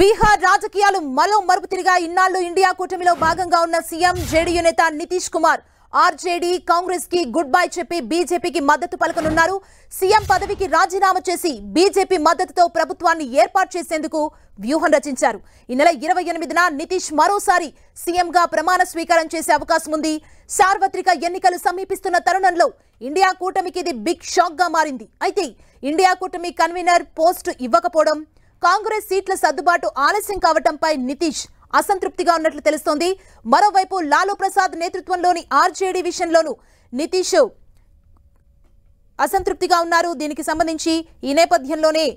బీహార్ రాజకీయాలు మరో మరుపు తిరిగా ఇన్నాళ్లు ఇండియా కూటమిలో భాగంగా ఉన్న సీఎం జేడీయూ నేత నితీష్ కుమార్ ఆర్జేడీ కాంగ్రెస్ కి గుడ్ బై చెప్పి బీజేపీకి మద్దతు పలకనున్నారు. సీఎం పదవికి రాజీనామా చేసి బీజేపీ మద్దతుతో ప్రభుత్వాన్ని ఏర్పాటు చేసేందుకు వ్యూహం రచించారు. ఈ నెల 28న నితీష్ మరోసారి సీఎంగా ప్రమాణ స్వీకారం చేసే అవకాశం ఉంది. సార్వత్రిక ఎన్నికలు సమీపిస్తున్న తరుణంలో ఇండియా కూటమికి ఇది బిగ్ షాక్ గా మారింది. అయితే ఇండియా కూటమి కన్వీనర్ పోస్ట్ ఇవ్వకపోవడం, కాంగ్రెస్ సీట్ల సర్దుబాటు ఆలస్యం కావడంపై నితీష్ అసంతృప్తిగా ఉన్నట్లు తెలుస్తోంది. మరోవైపు లాలూ ప్రసాద్ నేతృత్వంలోని ఆర్జేడీ విషయంలోనూ నితీష్ అసంతృప్తిగా ఉన్నారు. దీనికి సంబంధించి ఈ నేపథ్యంలోనే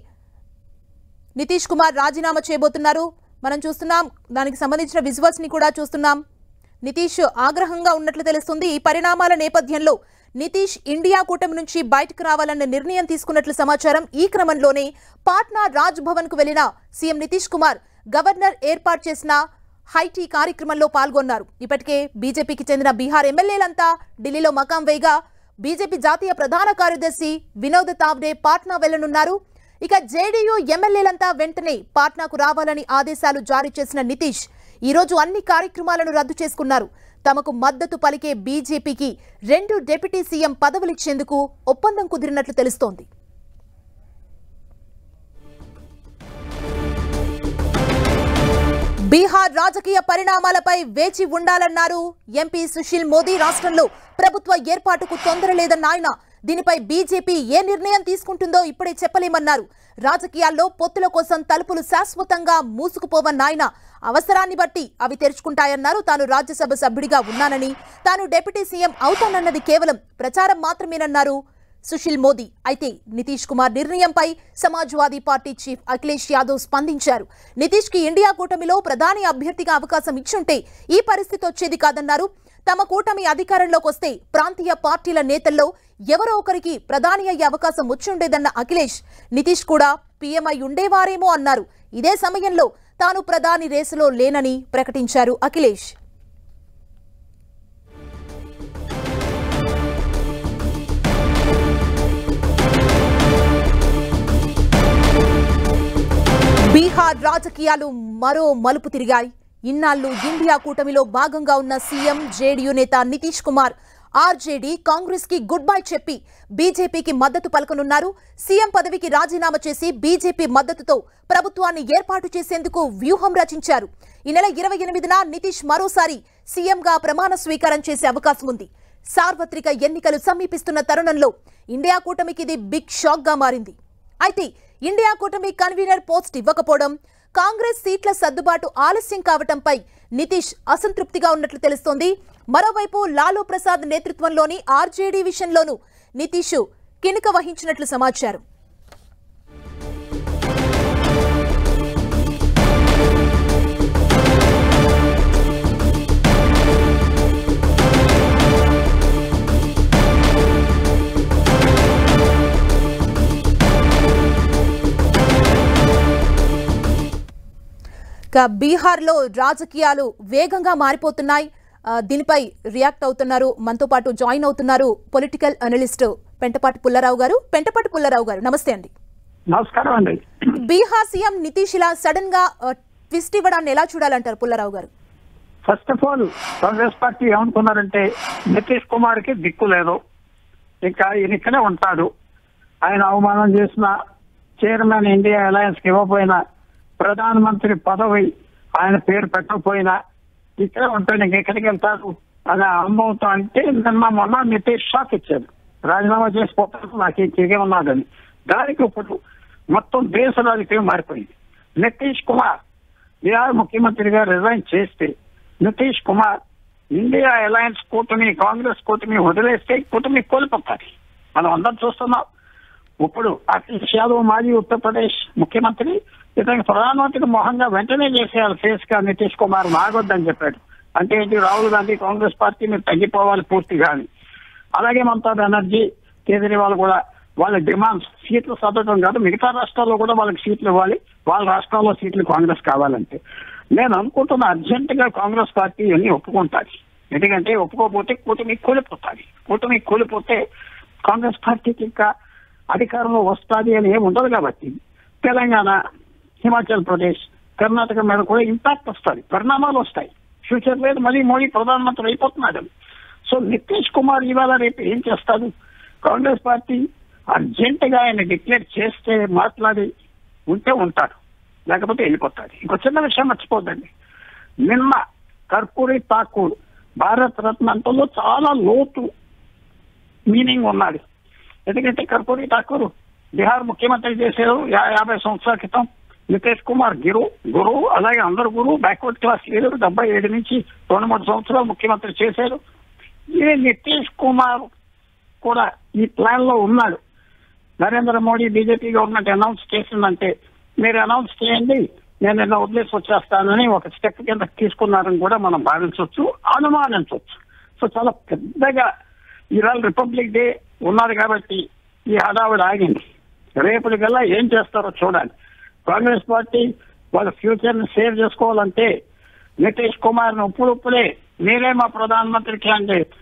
నితీష్ కుమార్ రాజీనామా చేయబోతున్నారు. మనం చూస్తున్నాం, దానికి సంబంధించిన విజువల్స్ ని కూడా చూస్తున్నాం. నితీష్ ఆగ్రహంగా ఉన్నట్లు తెలుస్తుంది. ఈ పరిణామాల నేపథ్యంలో నితీష్ ఇండియా కూటమి నుంచి బయటకు రావాలన్న నిర్ణయం తీసుకున్నట్లు సమాచారం. ఈ క్రమంలోనే పాట్నా రాజ్ భవన్ కు వెళ్లిన సీఎం నితీష్ కుమార్ గవర్నర్ ఏర్పాటు చేసిన హైటీ కార్యక్రమంలో పాల్గొన్నారు. ఇప్పటికే బీజేపీకి చెందిన బీహార్ ఎమ్మెల్యేలంతా ఢిల్లీలో మకాం వేయగా బీజేపీ జాతీయ ప్రధాన కార్యదర్శి వినోద్ తావ్డే పాట్నా వెళ్లనున్నారు. ఇక జేడీయూ ఎమ్మెల్యేలంతా వెంటనే పాట్నాకు రావాలని ఆదేశాలు జారీ చేసిన నితీష్ ఈ రోజు అన్ని కార్యక్రమాలను రద్దు చేసుకున్నారు. తమకు మద్దతు పలికే బీజేపీకి 2 డిప్యూటీ సీఎం పదవులిచ్చేందుకు ఒప్పందం కుదిరినట్లు తెలుస్తోంది. బీహార్ రాజకీయ పరిణామాలపై వేచి ఉండాలన్నారు ఎంపీ సుశీల్ మోదీ. రాష్ట్రంలో ప్రభుత్వ ఏర్పాటుకు తొందర లేదన్న ఆయన దీనిపై బీజేపీ ఏ నిర్ణయం తీసుకుంటుందో ఇప్పుడే చెప్పలేమన్నారు. రాజకీయాల్లో పొత్తుల కోసం తలుపులు శాశ్వతంగా మూసుకుపోవన్న ఆయన అవసరాన్ని బట్టి అవి తెరుచుకుంటాయన్నారు. తాను రాజ్యసభ సభ్యుడిగా ఉన్నానని, తాను డిప్యూటీ సీఎం అవుతానన్నది కేవలం ప్రచారం మాత్రమేనన్నారు సుశీల్ మోదీ. అయితే నితీష్ కుమార్ నిర్ణయంపై సమాజ్వాదీ పార్టీ చీఫ్ అఖిలేష్ యాదవ్ స్పందించారు. నితీష్ కి ఇండియా కూటమిలో ప్రధాని అభ్యర్థిగా అవకాశం ఇచ్చుంటే ఈ పరిస్థితి వచ్చేది కాదన్నారు. తమ కూటమి అధికారంలోకి వస్తే ప్రాంతీయ పార్టీల నేతల్లో ఎవరో ఒకరికి ప్రధాని అయ్యే అవకాశం వచ్చుండేదన్న అఖిలేష్ నితీష్ కూడా పీఎంఐ ఉండేవారేమో అన్నారు. ఇదే సమయంలో తాను ప్రధాని రేసులో లేనని ప్రకటించారు అఖిలేష్. బీహార్ రాజకీయాలు మరో మలుపు తిరిగాయి. ఇన్నాళ్లు ఇండియా కూటమిలో భాగంగా ఉన్న సీఎం జేడీయూ నేత నితీష్ కుమార్ ఆర్జేడీ కాంగ్రెస్ కి గుడ్ బై చెప్పి బీజేపీకి మద్దతు పలకనున్నారు. సీఎం పదవికి రాజీనామా చేసి బీజేపీ మద్దతుతో ప్రభుత్వాన్ని ఏర్పాటు చేసేందుకు వ్యూహం రచించారు. ఈ నెల 28న నితీష్ మరోసారి సీఎంగా ప్రమాణ స్వీకారం చేసే అవకాశం ఉంది. సార్వత్రిక ఎన్నికలు సమీపిస్తున్న తరుణంలో ఇండియా కూటమికి ఇది బిగ్ షాక్ గా మారింది. అయితే ఇండియా కూటమి కన్వీనర్ పోస్ట్ ఇవ్వకపోవడం, కాంగ్రెస్ సీట్ల సర్దుబాటు ఆలస్యం కావడంపై నితీష్ అసంతృప్తిగా ఉన్నట్లు తెలుస్తోంది. మరోవైపు లాలూ ప్రసాద్ నేతృత్వంలోని ఆర్జేడీ విషయంలోనూ నితీష్ కినుక వహించినట్లు సమాచారం. బీహార్లో రాజకీయాలు వేగంగా మారిపోతున్నాయి. దీనిపై రియాక్ట్ అవుతున్నారు, మనతో పాటు జాయిన్ అవుతున్నారు పొలిటికల్ అనలిస్ట్ పెంటపాటి పుల్లారావు గారు. పెంటపాటి పుల్లారావు గారు, నమస్తే అండి. నమస్కారం అండి. బీహార్ సీఎం నితీష్ ఇలా సడన్ గా ట్విస్ట్ ఇవ్వడాన్ని ఎలా చూడాలంటారు పుల్లారావు గారు? First of all Congress party ఏమనుకున్నారంటే నితీష్ కుమార్ కి దిక్కు లేదు, ఇంకా ఈయన ఇక్కడే ఉంటాడు, ఆయన అవమానం చేసిన, చైర్మన్ ఇండియా అలయన్స్ కి ఇవ్వకపోయినా, ప్రధానమంత్రి పదవి ఆయన పేరు పెట్టకపోయినా ఇక్కడే ఉంటాడు, ఇంక ఎక్కడికి వెళ్తాడు అనే అనుభవంతో. అంటే మొన్న నితీష్ షాక్ ఇచ్చాడు, రాజీనామా చేసిపోతాడు, నాకు ఇంకే ఉన్నాడని. దానికి ఇప్పుడు మొత్తం దేశ రాజకీయం మారిపోయింది. నితీష్ కుమార్ బీహార్ ముఖ్యమంత్రిగా రిజైన్ చేస్తే నితీష్ కుమార్ ఇండియా అలయన్స్ కూటమి, కాంగ్రెస్ కూటమి వదిలేస్తే కూటమి కోల్పోతారు. మనం అందరం చూస్తున్నాం. ఇప్పుడు అఖిలేష్ యాదవ్ మాజీ ఉత్తరప్రదేశ్ ముఖ్యమంత్రి ఇతనికి ప్రధానమంత్రి మోహన్గా వెంటనే చేసేయాలి ఫేస్ గా నితీష్ కుమార్ ఆగొద్దని చెప్పాడు. అంటే ఏంటి, రాహుల్ గాంధీ కాంగ్రెస్ పార్టీ మీరు తగ్గిపోవాలి పూర్తిగా అని. అలాగే మమతా బెనర్జీ, కేజ్రీవాల్ కూడా వాళ్ళ డిమాండ్స్ సీట్లు సదటం కాదు, మిగతా రాష్ట్రాల్లో కూడా వాళ్ళకి సీట్లు ఇవ్వాలి, వాళ్ళ రాష్ట్రాల్లో సీట్లు కాంగ్రెస్ కావాలంటే. నేను అనుకుంటున్న అర్జెంట్ గా కాంగ్రెస్ పార్టీ అన్ని ఒప్పుకుంటారు. ఎందుకంటే ఒప్పుకోకపోతే కూటమి కూలిపోతాది. కూటమి కూలిపోతే కాంగ్రెస్ పార్టీకి ఇంకా అధికారంలో వస్తుంది అని ఏమి ఉండదు కాబట్టి తెలంగాణ, హిమాచల్ ప్రదేశ్, కర్ణాటక మీద కూడా ఇంపాక్ట్ వస్తుంది, పరిణామాలు వస్తాయి. ఫ్యూచర్ లేదు, మళ్ళీ మోడీ ప్రధానమంత్రి అయిపోతున్నాడు. సో నితీష్ కుమార్ ఇవాళ రేపు ఏం చేస్తాడు? కాంగ్రెస్ పార్టీ అర్జెంట్ గా ఆయన డిక్లేర్ చేస్తే మాట్లాడి ఉంటే ఉంటాడు, లేకపోతే వెళ్ళిపోతాడు. ఇంకో చిన్న విషయం మర్చిపోద్దండి, నిన్న కర్పూరి ఠాకూర్ భారత రత్న అంతలో చాలా లోతు మీనింగ్ ఉన్నది. ఎందుకంటే కర్పూరి ఠాకూర్ బీహార్ ముఖ్యమంత్రి చేశారు 50 సంవత్సరాల క్రితం. నితీష్ కుమార్ గురువు, అలాగే అందరు గురువు, బ్యాక్వర్డ్ క్లాస్ లీడర్. 77 నుంచి 2-3 సంవత్సరాలు ముఖ్యమంత్రి చేశారు. ఇది నితీష్ కుమార్ కూడా ఈ ప్లాన్ లో ఉన్నాడు. Narendra Modi BJP government announce చేసిందంటే మీరు అనౌన్స్ చేయండి, నేను నిన్న వదిలేసి వచ్చేస్తానని ఒక స్టెప్ కింద తీసుకున్నారని కూడా మనం భావించవచ్చు, అనుమానించవచ్చు. సో చాలా పెద్దగా ఇవాళ రిపబ్లిక్ డే ఉన్నారు కాబట్టి ఈ హడావిడి ఆగింది. రేపటికల్లా ఏం చేస్తారో చూడాలి. కాంగ్రెస్ పార్టీ వాళ్ళ ఫ్యూచర్ ని సేవ్ చేసుకోవాలంటే నితీష్ కుమార్ ను ఇప్పుడే మీరే మా ప్రధానమంత్రి క్యాండిడేట్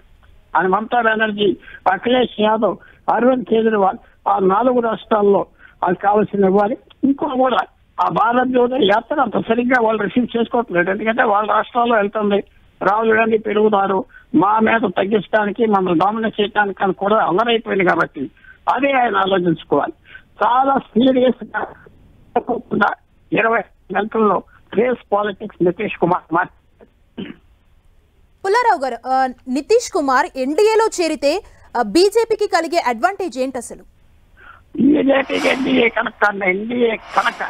అని మమతా బెనర్జీ, అఖిలేష్ యాదవ్, అరవింద్ కేజ్రీవాల్ ఆ 4 రాష్ట్రాల్లో అది కావాల్సిన ఇవ్వాలి. ఇంకో కూడా ఆ భారత్ జోడో యాత్ర అంత సరిగ్గా వాళ్ళు రిసీవ్ చేసుకోవట్లేదు. ఎందుకంటే వాళ్ళ రాష్ట్రాల్లో వెళ్తుంది, రాహుల్ గాంధీ పెరుగుతారు, మా మీద తగ్గించడానికి మమ్మల్ని డామినేట్ చేయడానికి అని కూడా అల్లరైపోయింది. కాబట్టి అదే ఆయన ఆలోచించుకోవాలి. చాలా సీరియస్ గా 20 గంటల్లో రేస్ పాలిటిక్స్ నితీష్ కుమార్ పుల్లారావు గారు, నితీష్ కుమార్ ఎన్డీఏలో చేరితే బీజేపీకి కలిగే అడ్వాంటేజ్ ఏంటి అసలు? బీజేపీకి ఎన్డీఏ కనుక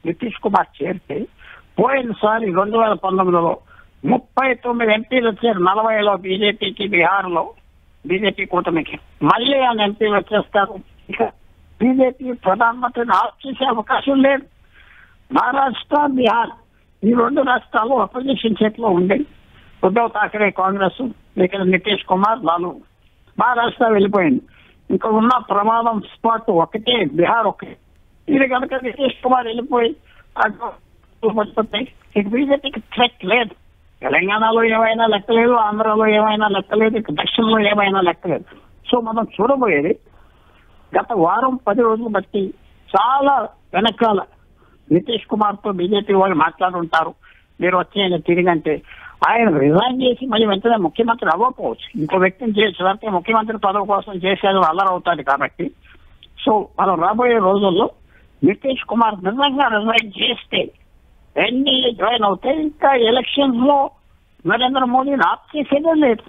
నితీష్ కుమార్ చేరితే పోయినసారి 2019లో 39 ఎంపీలు వచ్చారు, 40లో బీజేపీకి, బీహార్లో బీజేపీ కూటమికి. మళ్ళీ ఆయన ఎంపీలు వచ్చేస్తారు. ఇక బీజేపీ ప్రధానమంత్రిని ఆఫ్ చేసే అవకాశం లేదు. మహారాష్ట్ర, బీహార్ ఈ 2 రాష్ట్రాలు అపోజిషన్ చేతిలో ఉంది. ఉద్ధవ్ ఠాకరే కాంగ్రెస్, ఇక్కడ నితీష్ కుమార్ లాలు. మహారాష్ట్ర వెళ్ళిపోయింది. ఇంకా ఉన్న ప్రమాదం స్పాట్ ఒకటే, బీహార్ ఒకటే. ఇది కనుక నితీష్ కుమార్ వెళ్ళిపోయి ఇక బీజేపీకి థ్రెట్ లేదు. తెలంగాణలో ఏమైనా లెక్కలేదు, ఆంధ్రాలో ఏమైనా లెక్కలేదు, దక్షిణలో ఏమైనా లెక్కలేదు. సో మనం చూడబోయేది గత వారం 10 రోజులు బట్టి చాలా వెనకాల నితీష్ కుమార్ తో బీజేపీ వాళ్ళు మాట్లాడుంటారు. మీరు వచ్చేయండి తిరిగంటే ఆయన రిజైన్ చేసి మళ్ళీ వెంటనే ముఖ్యమంత్రి అవ్వకపోవచ్చు, ఇంకో వ్యక్తిని చేయొచ్చు. లేకపోతే ముఖ్యమంత్రి పదవి కోసం చేసేది అల్లరవుతాడు. కాబట్టి సో మనం రాబోయే రోజుల్లో నితీష్ కుమార్ నిజంగా రిజైన్ చేస్తే ఎన్డీఏ జాయిన్ అవుతే ఇంకా ఎలక్షన్స్ లో నరేంద్ర మోడీని ఆప్ చేసేదే లేదు.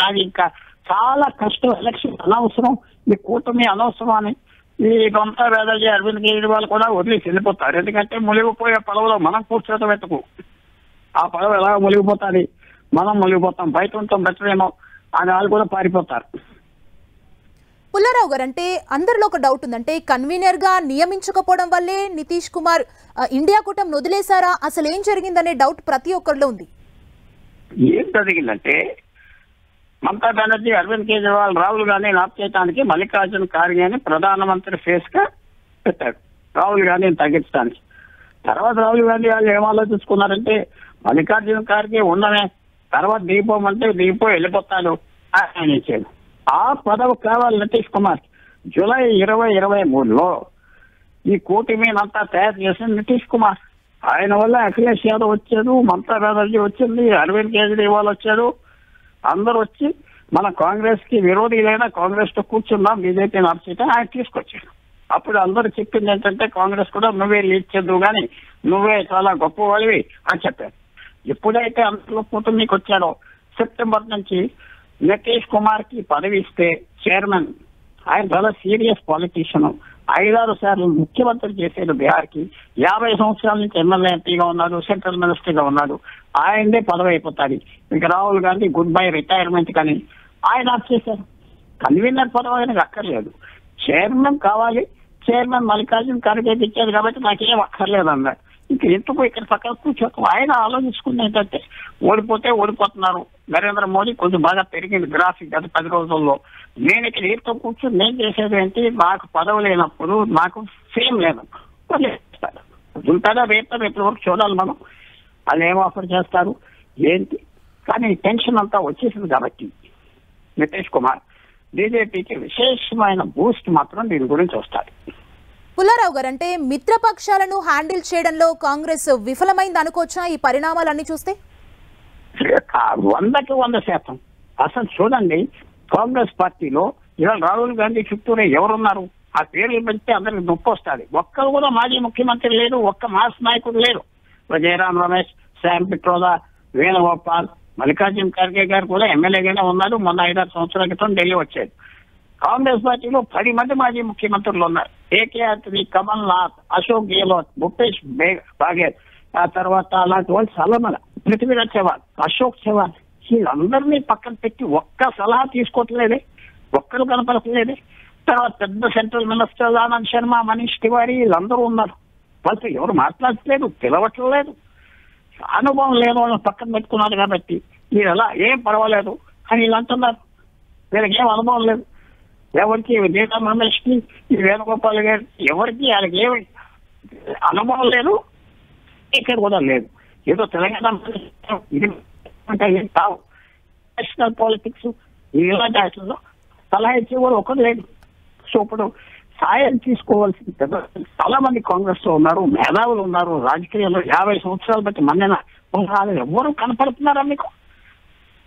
అది ఇంకా చాలా కష్టం. ఎలక్షన్ అనవసరం, ఈ కూటమి అనవసరం అని ఈ మమతా బెనర్జీ, అరవింద్ కేజ్రీవాల్ కూడా వదిలేసి వెళ్ళిపోతారు. ఎందుకంటే మునిగిపోయే పదవిలో మనం కూర్చోటం వెతుకు, ఆ పదవి ఎలా మునిగిపోతుంది, మనం మునిగిపోతాం, బయట ఉంటాం బెటర్ ఏమో అని వాళ్ళు కూడా పారిపోతారు. పుల్లారావు గారు, అంటే అందరిలో ఒక డౌట్ ఉంది, అంటే కన్వీనర్ గా నియమించకపోవడం వల్లే నితీష్ కుమార్ ఇండియా కూటమి వదిలేశారా, అసలు ఏం జరిగిందనే డౌట్ ప్రతి ఒక్కరిలో ఉంది. ఏం జరిగిందంటే మమతా బెనర్జీ, అరవింద్ కేజ్రీవాల్, రాహుల్ గాంధీ ఆప్ చేయడానికి మల్లికార్జున ఖార్గేని ప్రధానమంత్రి ఫేస్ గా పెట్టాడు, రాహుల్ గాంధీని తగ్గించడానికి. తర్వాత రాహుల్ గాంధీ వాళ్ళు ఏం ఆలోచించుకున్నారంటే మల్లికార్జున ఖార్గే ఉండమే, తర్వాత దిగిపోమంటే దిగిపోయి వెళ్ళిపోతాడు ఆయన ఇచ్చాడు. ఆ పదవి కావాలి నితీష్ కుమార్. జూలై 2023లో ఈ కూటమినంతా తయారు చేసిన నితీష్ కుమార్. ఆయన వల్ల అఖిలేష్ యాదవ్ వచ్చాడు, మమతా బెనర్జీ వచ్చింది, అరవింద్ కేజ్రీవాల్ వచ్చాడు, అందరూ వచ్చి మన కాంగ్రెస్ కి విరోధులైనా కాంగ్రెస్ తో కూర్చున్నాం, బీజేపీని ఆప్ చేయడం ఆయన తీసుకొచ్చాడు. అప్పుడు అందరూ చెప్పింది ఏంటంటే కాంగ్రెస్ కూడా నువ్వే లీడ్ చేద్దు కానీ నువ్వే చాలా గొప్పవాడివి అని చెప్పారు. ఎప్పుడైతే అందులో కూటమికి వచ్చాడో సెప్టెంబర్ నుంచి నితీష్ కుమార్ కి పదవి ఇస్తే చైర్మన్, ఆయన చాలా సీరియస్ పాలిటీషియన్, 5-6 సార్లు ముఖ్యమంత్రి చేశాడు బీహార్ కి, 50 సంవత్సరాల నుంచి ఎమ్మెల్యే ఎంపీగా ఉన్నాడు, సెంట్రల్ మినిస్టర్ గా ఉన్నాడు. ఆయనే పదవి అయిపోతాడు. ఇంకా Rahul Gandhi good bye retirement కానీ ఆయన ఆఫ్ చేశారు. కన్వీనర్ పదవి ఆయనకు అక్కర్లేదు, చైర్మన్ కావాలి. చైర్మన్ మల్లికార్జున ఖార్గే ఇచ్చారు కాబట్టి నాకేం అక్కర్లేదు అన్నాడు. ఇంక ఎందుకు ఇక్కడ పక్కన కూర్చోక ఆయన ఆలోచించుకుంది ఏంటంటే ఓడిపోతే ఓడిపోతున్నారు. నరేంద్ర మోడీ కొంచెం బాగా పెరిగింది గ్రాఫిక్ గత 10 రోజుల్లో. నేను ఇక్కడ వీరితో కూర్చొని నేను చేసేది ఏంటి, నాకు పదవి లేనప్పుడు నాకు ఫేమ్ లేదు, ఉంటాడా రేపు వరకు చూడాలి మనం వాళ్ళు ఏం ఆఫర్ చేస్తారు ఏంటి. కానీ టెన్షన్ అంతా వచ్చేసింది కాబట్టి నితీష్ కుమార్ బీజేపీకి విశేషమైన బూస్ట్ మాత్రం దీని గురించి వస్తాడు. పుల్లారావు గారు, అంటే మిత్రపక్షాలను హ్యాండిల్ చేయడంలో కాంగ్రెస్ విఫలమైంది అనుకోవచ్చా ఈ పరిణామాలన్నీ చూస్తే? 100% అసలు చూడండి, కాంగ్రెస్ పార్టీలో ఇవాళ రాహుల్ గాంధీ చుట్టూరే ఎవరున్నారు? ఆ పేర్లు పెడితే అందరికి నొప్పి వస్తుంది. ఒక్కరు కూడా మాజీ ముఖ్యమంత్రి లేరు, ఒక్క మాస్ నాయకుడు లేరు. జయరాం రమేష్, శామ్ పిట్రోదా, వేణుగోపాల్, మల్లికార్జున ఖర్గే గారు కూడా ఎమ్మెల్యేగానే ఉన్నారు. మొన్న 5-6 సంవత్సరాల క్రితం ఢిల్లీ వచ్చారు. కాంగ్రెస్ పార్టీలో 10 మంది మాజీ ముఖ్యమంత్రులు ఉన్నారు. ఏకే కమల్ నాథ్, అశోక్ గెహ్లోట్, భూపేష్ బాగేల్, ఆ తర్వాత అలాంటి వాళ్ళు చాలా మంది, పృథ్వీరాజ్ చవాన్, అశోక్ చవాన్, వీళ్ళందరినీ పక్కన పెట్టి ఒక్క సలహా తీసుకోవట్లేదే, ఒక్కరు కనపడట్లేదే. తర్వాత పెద్ద సెంట్రల్ మినిస్టర్ ఆనంద్ శర్మ, మనీష్ తివారీ, వీళ్ళందరూ ఉన్నారు. వాళ్ళతో ఎవరు మాట్లాడట్లేదు, పిలవట్లేదు. అనుభవం లేని వాళ్ళని పక్కన పెట్టుకున్నారు కాబట్టి వీళ్ళు ఎలా ఏం పర్వాలేదు అని వీళ్ళు అంటున్నారు. వీళ్ళకి ఏం అనుభవం లేదు. ఎవరికి జయరాం రమేష్ కి, ఈ వేణుగోపాల్ గారు ఎవరికి వాళ్ళకి ఏమి అనుభవం లేదు, ఇక్కడ కూడా లేదు. ఏదో తెలంగాణ ఇది కావు. నేషనల్ పాలిటిక్స్ ఇలాంటి వాటిల్లో సలహా ఇచ్చే కూడా ఒకరు లేదు. సో ఇప్పుడు సాయం తీసుకోవాల్సింది చాలా మంది కాంగ్రెస్ లో ఉన్నారు, మేధావులు ఉన్నారు. రాజకీయాల్లో 50 సంవత్సరాలు బట్టి మన్నెన ఎవరు కనపడుతున్నారా? మీకు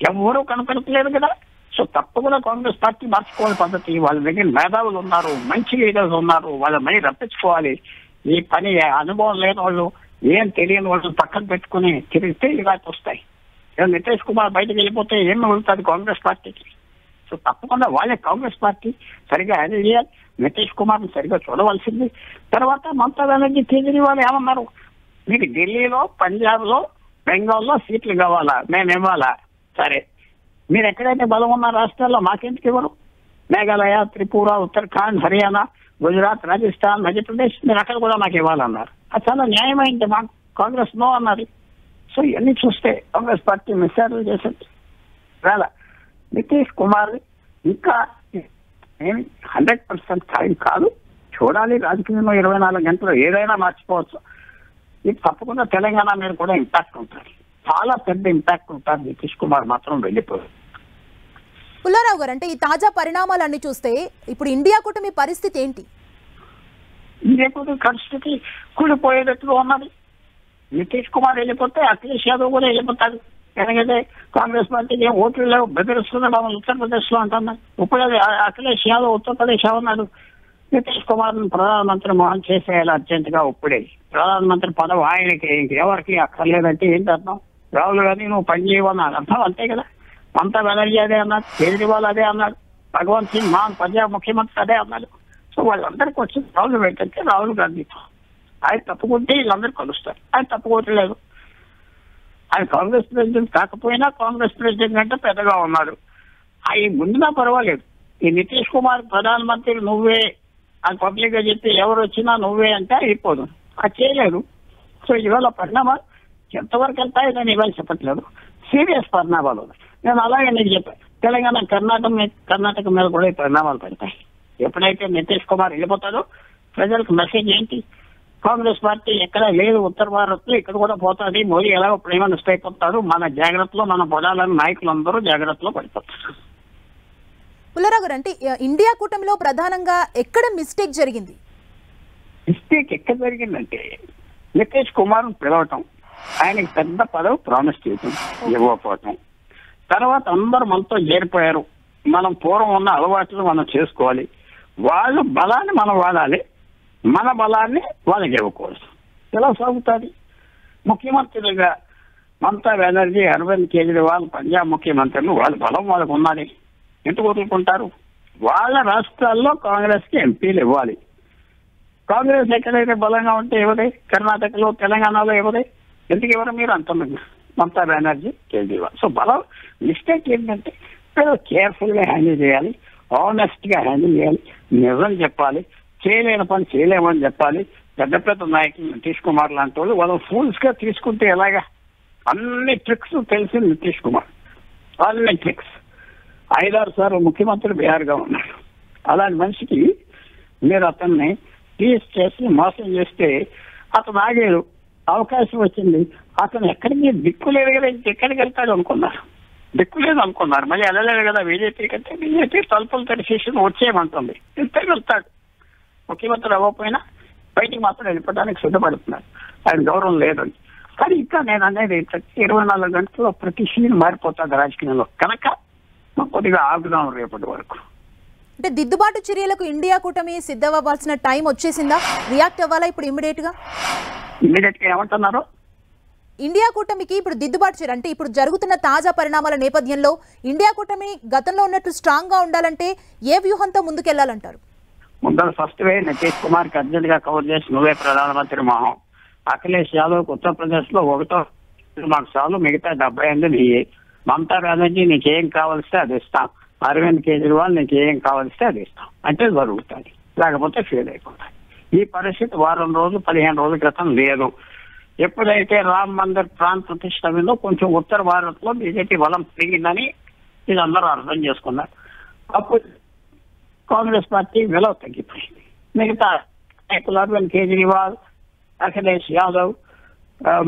ఎవరు కనపడట్లేదు కదా. సో తప్పకుండా కాంగ్రెస్ పార్టీ మార్చుకోవాలి పద్ధతి. వాళ్ళ దగ్గర మేధావులు ఉన్నారు, మంచి లీడర్స్ ఉన్నారు, వాళ్ళ మనీ రప్పించుకోవాలి. ఈ పని అనుభవం లేని వాళ్ళు, ఏం తెలియని వాళ్ళు పక్కన పెట్టుకుని తిరిగితే ఇలాంటి వస్తాయి. నితీష్ కుమార్ బయటకు వెళ్ళిపోతే ఏం మిగులుతుంది కాంగ్రెస్ పార్టీకి? సో తప్పకుండా వాళ్ళే కాంగ్రెస్ పార్టీ సరిగా హ్యాండిల్ చేయాలి. నితీష్ కుమార్ సరిగా చూడవలసింది. తర్వాత మమతా బెనర్జీ, కేజ్రీవాల్ ఏమన్నారు? మీకు ఢిల్లీలో, పంజాబ్ లో, బెంగాల్లో సీట్లు కావాలా, మేము ఇవ్వాలా? సరే, మీరు ఎక్కడైతే బలం ఉన్న రాష్ట్రాల్లో మాకెందుకు ఇవ్వరు? మేఘాలయ, త్రిపుర, ఉత్తరాఖండ్, హర్యానా, గుజరాత్, రాజస్థాన్, మధ్యప్రదేశ్, మీరు అక్కడ కూడా మాకు ఇవ్వాలన్నారు. అది చాలా న్యాయమైంది. మా కాంగ్రెస్ నో అన్నది. సో ఇవన్నీ చూస్తే కాంగ్రెస్ పార్టీ మిస్సార్లు చేసింది. వేళ నితీష్ కుమార్ ఇంకా 100% ఖాయం కాదు. చూడాలి, రాజకీయంలో 24 గంటలు ఏదైనా మార్చిపోవచ్చు. ఇది తప్పకుండా తెలంగాణ మీద కూడా ఇంపాక్ట్ ఉంటుంది, చాలా పెద్ద ఇంపాక్ట్ ఉంటుంది. నితీష్ కుమార్ మాత్రం వెళ్ళిపోయారు. పుల్లారావు గారు, అంటే ఈ తాజా పరిణామాలన్నీ చూస్తే ఇప్పుడు ఇండియా కూటమి పరిస్థితి ఏంటి? ఇండియా కూటమి పరిస్థితి కూలిపోయేటట్టుగా ఉన్నది. నితీష్ కుమార్ వెళ్ళిపోతే అఖిలేష్ యాదవ్ కూడా వెళ్ళిపోతాడు. ఎందుకంటే కాంగ్రెస్ పార్టీకి ఏం ఓట్లు లేవు, బెదిరిస్తున్నారు మనం ఉత్తరప్రదేశ్ లో అంటున్నారు. ఇప్పుడు అఖిలేష్ యాదవ్ ఉత్తరప్రదేశ్ అన్నాడు. నితీష్ కుమార్ ప్రధానమంత్రి మోహన్ చేసేయాలి అర్జెంట్ గా. ఇప్పుడే ప్రధానమంత్రి పదవి ఆయనకి, ఎవరికి అక్కర్లేదంటే ఏంటి అర్థం? రాహుల్ గాంధీ నువ్వు పని చేయవని అర్థం అంతే కదా. మమతా బెనర్జీ అదే అన్నాడు, కేజ్రీవాల్ అదే అన్నాడు, భగవంత్ సింగ్ మాన్ పంజాబ్ ముఖ్యమంత్రి అదే అన్నాడు. సో వాళ్ళందరికీ వచ్చి రాహుల్ ఏంటంటే రాహుల్ గాంధీ ఆయన తప్పుకుంటే వీళ్ళందరూ కలుస్తారు. ఆయన తప్పుకోవట్లేదు. ఆయన కాంగ్రెస్ ప్రెసిడెంట్ కాకపోయినా కాంగ్రెస్ ప్రెసిడెంట్ అంటే పెద్దగా ఉన్నాడు. అవి ముందుగా పర్వాలేదు. ఈ నితీష్ కుమార్ ప్రధానమంత్రి నువ్వే అని పబ్లిక్ గా చెప్పి ఎవరు వచ్చినా నువ్వే అంటే అయిపోదు. అది చేయలేదు. సో ఇవాళ పరిణామాలు ఎంతవరకు వెళ్తాయో నేను ఇవాళ చెప్పట్లేదు. సీరియస్ పరిణామాలు ఉన్నాయి. నేను అలాగే నీకు చెప్పాను, తెలంగాణ కర్ణాటక మీద కూడా ఈ పరిణామాలు పెడతాయి. ఎప్పుడైతే నితీష్ కుమార్ వెళ్ళిపోతాడో ప్రజలకు మెసేజ్ ఏంటి? కాంగ్రెస్ పార్టీ ఎక్కడ లేదు ఉత్తర భారత్లో, ఇక్కడ కూడా పోతుంది. మోదీ ఎలాగో ప్రేమ నిష్టైపోతాడు. మన జాగ్రత్తలో మన పడాలని నాయకులందరూ జాగ్రత్తలో పడిపోతారు. పుల్లారావు గారు, అంటే ఇండియా కూటమిలో ప్రధానంగా ఎక్కడ మిస్టేక్ జరిగింది? మిస్టేక్ ఎక్కడ జరిగిందంటే నితీష్ కుమార్ పిలవటం, ఆయనకి పెద్ద పదవి ప్రామిస్ చేయటం, ఇవ్వకపోవటం. తర్వాత అందరూ మనతో చేరిపోయారు. మనం పూర్వం ఉన్న అలవాట్లు మనం చేసుకోవాలి. వాళ్ళ బలాన్ని మనం వాడాలి, మన బలాన్ని వాళ్ళకి ఇవ్వకూడదు. ఎలా సాగుతుంది? ముఖ్యమంత్రులుగా మమతా బెనర్జీ, అరవింద్ కేజ్రీవాల్, పంజాబ్ ముఖ్యమంత్రులు వాళ్ళ బలం వాళ్ళకు ఉన్నది. ఎందుకు వదులుకుంటారు? వాళ్ళ రాష్ట్రాల్లో కాంగ్రెస్ కి ఎంపీలు ఇవ్వాలి. కాంగ్రెస్ ఎక్కడైతే బలంగా ఉంటే ఇవ్వదే, కర్ణాటకలో, తెలంగాణలో ఇవ్వదే. ఎందుకు ఇవ్వరు మీరు అంటున్నారు మమతా బెనర్జీ, కేజ్రీవాల్. సో బలం మిస్టేక్ ఏంటంటే కేర్ఫుల్ గా హ్యాండిల్ చేయాలి, ఆనెస్ట్ గా హ్యాండిల్ చేయాలి, నిజం చెప్పాలి, చేయలేని పని చేయలేమని చెప్పాలి. పెద్ద పెద్ద నాయకులు నితీష్ కుమార్ లాంటి వాళ్ళు వాళ్ళు ఫూల్స్ గా తీసుకుంటే ఎలాగా? అన్ని ట్రిక్స్ తెలిసి నితీష్ కుమార్, అన్ని ట్రిక్స్. 5-6 సార్లు ముఖ్యమంత్రి బీహార్గా ఉన్నాడు. అలాంటి మనిషికి మీరు అతన్ని టీస్ చేసి మోసం చేస్తే అతను ఆగేడు. అవకాశం వచ్చింది, అతను ఎక్కడికి దిక్కు లేదు కదా, ఇంకెక్కడికి వెళ్తాడు అనుకున్నారు. దిక్కు లేదు అనుకున్నారు, మళ్ళీ వెళ్ళలేదు కదా బీజేపీ కంటే. బీజేపీ తలుపులు తెరిచేసి వచ్చేయమంటుంది, వెళ్తాడు. ముఖ్యమంత్రి అవ్వకపోయినా బయటికి మాత్రం వెళ్ళిపోవడానికి సిద్ధపడుతున్నారు. ఆయన గౌరవం లేదని. కానీ ఇంకా నేను అనేది 24 గంటల్లో ప్రతి సీన్ మారిపోతుంది రాజకీయంలో కనుక కొద్దిగా ఆగుదాం రేపటి వరకు. అంటే దిద్దుబాటు చర్యలకు ఇండియా కూటమి సిద్ధమవ్వాల్సిన టైం వచ్చేసిందా? రియాక్ట్ అవ్వాలా ఇప్పుడు ఇమ్మీడియట్ గా ఏమంటున్నారు? ఇండియా కూటమికి ఇప్పుడు దిద్దుబాటు చర్య అంటే ఇప్పుడు జరుగుతున్న తాజా పరిణామాల నేపథ్యంలో ఇండియా కూటమి గతంలో ఉన్నట్టు స్ట్రాంగ్ గా ఉండాలంటే ఏ వ్యూహంతో ముందుకెళ్లాలంటారు? ముందర ఫస్ట్ వే నితీష్ కుమార్ కి అర్జెంట్ గా కవర్ చేసి నువ్వే ప్రధానమంత్రి మొహం. అఖిలేష్ యాదవ్ ఉత్తరప్రదేశ్ లో 1 మాకు చాలు, మిగతా 78 నీయే. మమతా బెనర్జీ నీకేం కావలిస్తే అది ఇస్తాం, అరవింద్ కేజ్రీవాల్ నీకేం కావలిస్తే అది ఇస్తాం అంటే జరుగుతుంది, లేకపోతే ఫెయిల్ అయిపోతాయి. ఈ పరిస్థితి 15 రోజుల క్రితం లేదు. ఎప్పుడైతే రామ్ మందిర్ ప్రాణ ప్రతిష్ట మీద కొంచెం ఉత్తర భారత్ లో బీజేపీ బలం పెరిగిందని వీళ్ళందరూ అర్థం చేసుకున్నారు. అప్పుడు కాంగ్రెస్ పార్టీ విలువ తగ్గిపోయింది. మిగతా అరవింద్ కేజ్రీవాల్, అఖిలేష్ యాదవ్,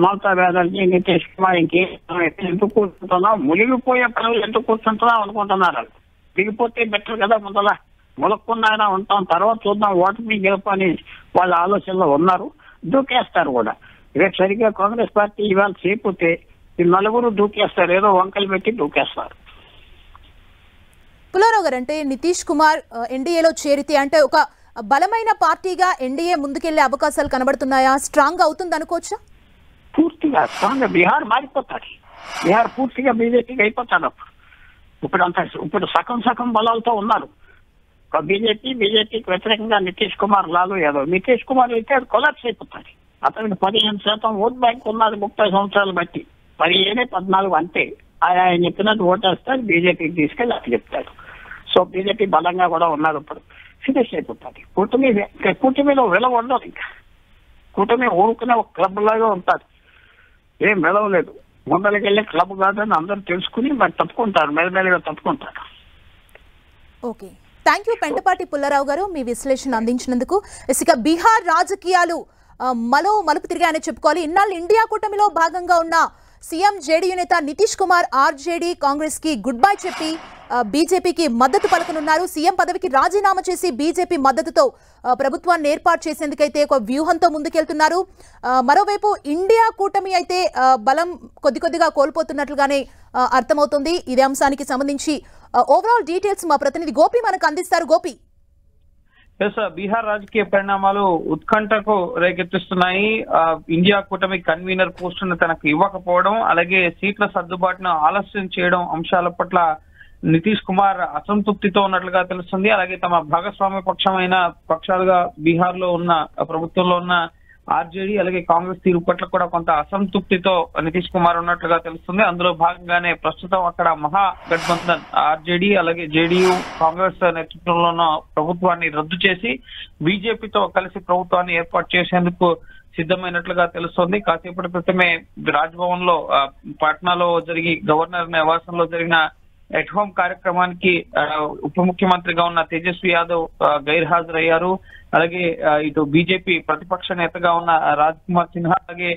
మమతా బెనర్జీ, నితీష్ కుమార్ ఎందుకు కూర్చుంటున్నాం, మునిగిపోయే పనులు ఎందుకు కూర్చుంటున్నాం అనుకుంటున్నారు. దిగిపోతే బెటర్ కదా, ములక్కున్నాయినా ఉంటాం, తర్వాత చూద్దాం ఓటమి గెలుపు అని వాళ్ళ ఆలోచనలో ఉన్నారు. దూకేస్తారు కూడా. రేపు సరిగ్గా కాంగ్రెస్ పార్టీ ఇవాళ చేయకపోతే ఈ నలుగురు దూకేస్తారు, ఏదో వంకలు పెట్టి దూకేస్తారు. పుల్లారావు గారు, అంటే నితీష్ కుమార్ ఎన్డీఏలో చేరితే అంటే ఒక బలమైన పార్టీగా ఎన్డీఏ ముందుకెళ్లే అవకాశాలు కనబడుతున్నాయా? స్ట్రాంగ్ అవుతుంది అనుకోవచ్చా? పూర్తిగా స్ట్రాంగ్. బీహార్ మారిపోతాడు, బీహార్ పూర్తిగా బీజేపీకి అయిపోతాడు. ఇప్పుడు సగం బలాలతో ఉన్నారు బీజేపీకి వ్యతిరేకంగా నితీష్ కుమార్, లాలూ యాదవ్. నితీష్ కుమార్ అయితే అది కొలాప్స్ అయిపోతాడు. అతనికి 15% ఓట్ బ్యాంక్ ఉన్నది 30 సంవత్సరాలు బట్టి. 14 అంతే. ఆయన చెప్పినట్టు ఓటేస్తాడు, బీజేపీకి తీసుకెళ్ళి అట్లా చెప్తాడు. సో బీజేపీ బలంగా కూడా ఉన్నారు. ఇప్పుడు ఫినిష్ అయిపోతుంది. కూటమిలో విలువ ఉండదు. ఇంకా కూటమి ఊరుకునే ఒక క్లబ్ లాగా ఉంటుంది, ఏం విలువ లేదు. ముందరికి వెళ్ళే క్లబ్ కాదని అందరూ తెలుసుకుని మరి తప్పుకుంటారు, మెల్లమెల్లగా తప్పుకుంటారు. Okay, thank you Pentapati Pullarao garu మీ విశ్లేషణ అందించినందుకు. ఇక బీహార్ రాజకీయాలు మలుపు తిరిగాయని చెప్పుకోవాలి. ఇన్నాళ్ళు ఇండియా కూటమిలో భాగంగా ఉన్న సీఎం జేడీయూ నేత నితీష్ కుమార్ ఆర్జేడీ కాంగ్రెస్ కి గుడ్ బై చెప్పి బీజేపీకి మద్దతు పలకనున్నారు. సీఎం పదవికి రాజీనామా చేసి బీజేపీ మద్దతుతో ప్రభుత్వాన్ని ఏర్పాటు చేసేందుకైతే ఒక వ్యూహంతో ముందుకెళ్తున్నారు. మరోవైపు ఇండియా కూటమి అయితే బలం కొద్దిగా కోల్పోతున్నట్లుగానే అర్థమవుతుంది. ఇదే అంశానికి సంబంధించి ఓవరాల్ డీటెయిల్స్ మా ప్రతినిధి గోపి మనకు అందిస్తారు. గోపి, బీహార్ రాజకీయ పరిణామాలు ఉత్కంఠకు రేకెత్తిస్తున్నాయి. ఇండియా కూటమి కన్వీనర్ పోస్టును తనకు ఇవ్వకపోవడం, అలాగే సీట్ల సర్దుబాటును ఆలస్యం చేయడం అంశాల పట్ల నితీష్ కుమార్ అసంతృప్తితో ఉన్నట్లుగా తెలుస్తుంది. అలాగే తమ భాగస్వామ్య పక్షాలుగా బీహార్ లో ఉన్న ప్రభుత్వంలో ఉన్న ఆర్జేడీ అలాగే కాంగ్రెస్ తీరు పట్ల కూడా కొంత అసంతృప్తితో నితీష్ కుమార్ ఉన్నట్లుగా తెలుస్తుంది. అందులో భాగంగానే ప్రస్తుతం అక్కడ మహాగఠబంధన్ ఆర్జేడీ అలాగే జేడీయూ కాంగ్రెస్ నేతృత్వంలో ఉన్న ప్రభుత్వాన్ని రద్దు చేసి బీజేపీతో కలిసి ప్రభుత్వాన్ని ఏర్పాటు చేసేందుకు సిద్ధమైనట్లుగా తెలుస్తోంది. కాసేపటి క్రితమే రాజ్భవన్ లో పాట్నాలో గవర్నర్ నివాసంలో జరిగిన ఎట్ హోమ్ కార్యక్రమానికి ఉప ముఖ్యమంత్రిగా ఉన్న తేజస్వి యాదవ్ గైర్హాజరయ్యారు. అలాగే ఇటు బీజేపీ ప్రతిపక్ష నేతగా ఉన్న రాజ్ కుమార్ సిన్హా, అలాగే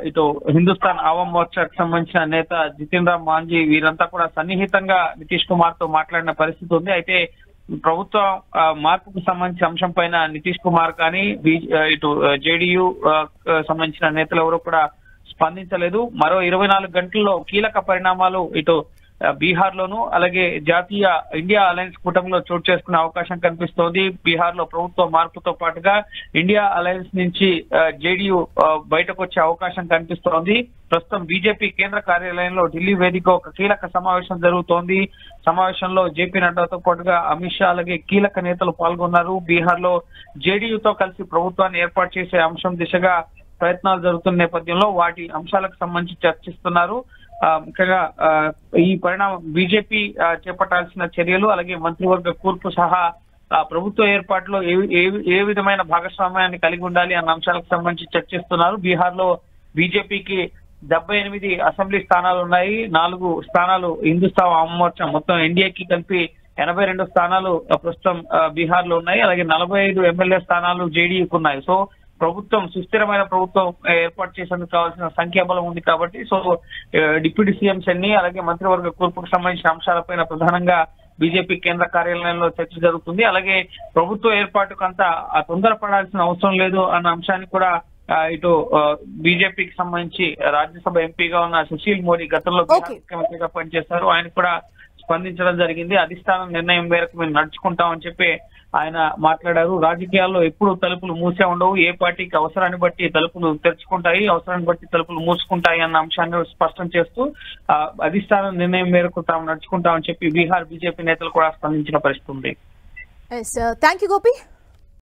ఇటు హిందుస్థాన్ ఆవామ్ మోర్చాకు సంబంధించిన నేత జితిన్ రామ్ మాంజీ వీరంతా కూడా సన్నిహితంగా నితీష్ కుమార్ తో మాట్లాడిన పరిస్థితి ఉంది. అయితే ప్రభుత్వ మార్పుకు సంబంధించిన అంశం పైన నితీష్ కుమార్ కానీ ఇటు జేడీయూ సంబంధించిన నేతలు ఎవరు కూడా స్పందించలేదు. మరో 24 గంటల్లో కీలక పరిణామాలు ఇటు బీహార్ లోను అలాగే జాతీయ ఇండియా అలయన్స్ కూటమిలో చోటు చేసుకునే అవకాశం కనిపిస్తోంది. బీహార్ లో ప్రభుత్వ మార్పుతో పాటుగా ఇండియా అలయన్స్ నుంచి జేడీయూ బయటకు వచ్చే అవకాశం కనిపిస్తోంది. ప్రస్తుతం బీజేపీ కేంద్ర కార్యాలయంలో ఢిల్లీ వేదిక ఒక కీలక సమావేశం జరుగుతోంది. సమావేశంలో జేపీ నడ్డాతో పాటుగా అమిత్ షా అలాగే కీలక నేతలు పాల్గొన్నారు. బీహార్ లో జేడీయూతో కలిసి ప్రభుత్వాన్ని ఏర్పాటు చేసే అంశం దిశగా ప్రయత్నాలు జరుగుతున్న నేపథ్యంలో వాటి అంశాలకు సంబంధించి చర్చిస్తున్నారు. ముఖ్యంగా ఈ పరిణామం బీజేపీ చేపట్టాల్సిన చర్యలు అలాగే మంత్రివర్గ కూర్పు సహా ప్రభుత్వ ఏర్పాటులో ఏ విధమైన భాగస్వామ్యాన్ని కలిగి ఉండాలి అన్న అంశాలకు సంబంధించి చర్చిస్తున్నారు. బీహార్ లో బీజేపీకి 78 అసెంబ్లీ స్థానాలు ఉన్నాయి. 4 స్థానాలు హిందుస్థాన్ ఆవామ్ మోర్చా మొత్తం ఎన్డీఏకి కలిపి 82 స్థానాలు ప్రస్తుతం బీహార్ లో ఉన్నాయి. అలాగే 45 ఎమ్మెల్యే స్థానాలు జేడీయూకు ఉన్నాయి. సో ప్రభుత్వం సుస్థిరమైన ప్రభుత్వం ఏర్పాటు చేసేందుకు కావాల్సిన సంఖ్యాబలం ఉంది కాబట్టి సో డిప్యూటీ సీఎంస్ అన్ని అలాగే మంత్రివర్గ కూర్పుకు సంబంధించిన అంశాలపైన ప్రధానంగా బీజేపీ కేంద్ర కార్యాలయంలో చర్చ జరుగుతుంది. అలాగే ప్రభుత్వ ఏర్పాటుకు అంతా తొందరపడాల్సిన అవసరం లేదు అన్న అంశాన్ని కూడా ఇటు బీజేపీకి సంబంధించి రాజ్యసభ ఎంపీగా ఉన్న సుశీల్ మోదీ గతంలో ముఖ్యమంత్రిగా పనిచేశారు. ఆయన కూడా స్పందించడం జరిగింది. అధిష్టానం నిర్ణయం మేరకు మేము నడుచుకుంటామని చెప్పి ఆయన మాట్లాడారు. రాజకీయాల్లో ఎప్పుడు తలుపులు మూసే ఉండవు, ఏ పార్టీకి అవసరాన్ని బట్టి తలుపులు తెరుచుకుంటాయి, అవసరాన్ని బట్టి తలుపులు మూసుకుంటాయి అన్న అంశాన్ని స్పష్టం చేస్తూ అధిష్టానం నిర్ణయం మేరకు తాము నడుచుకుంటామని చెప్పి బీహార్ బీజేపీ నేతలు కూడా స్పందించిన పరిస్థితి ఉంది. Thank you Gopi.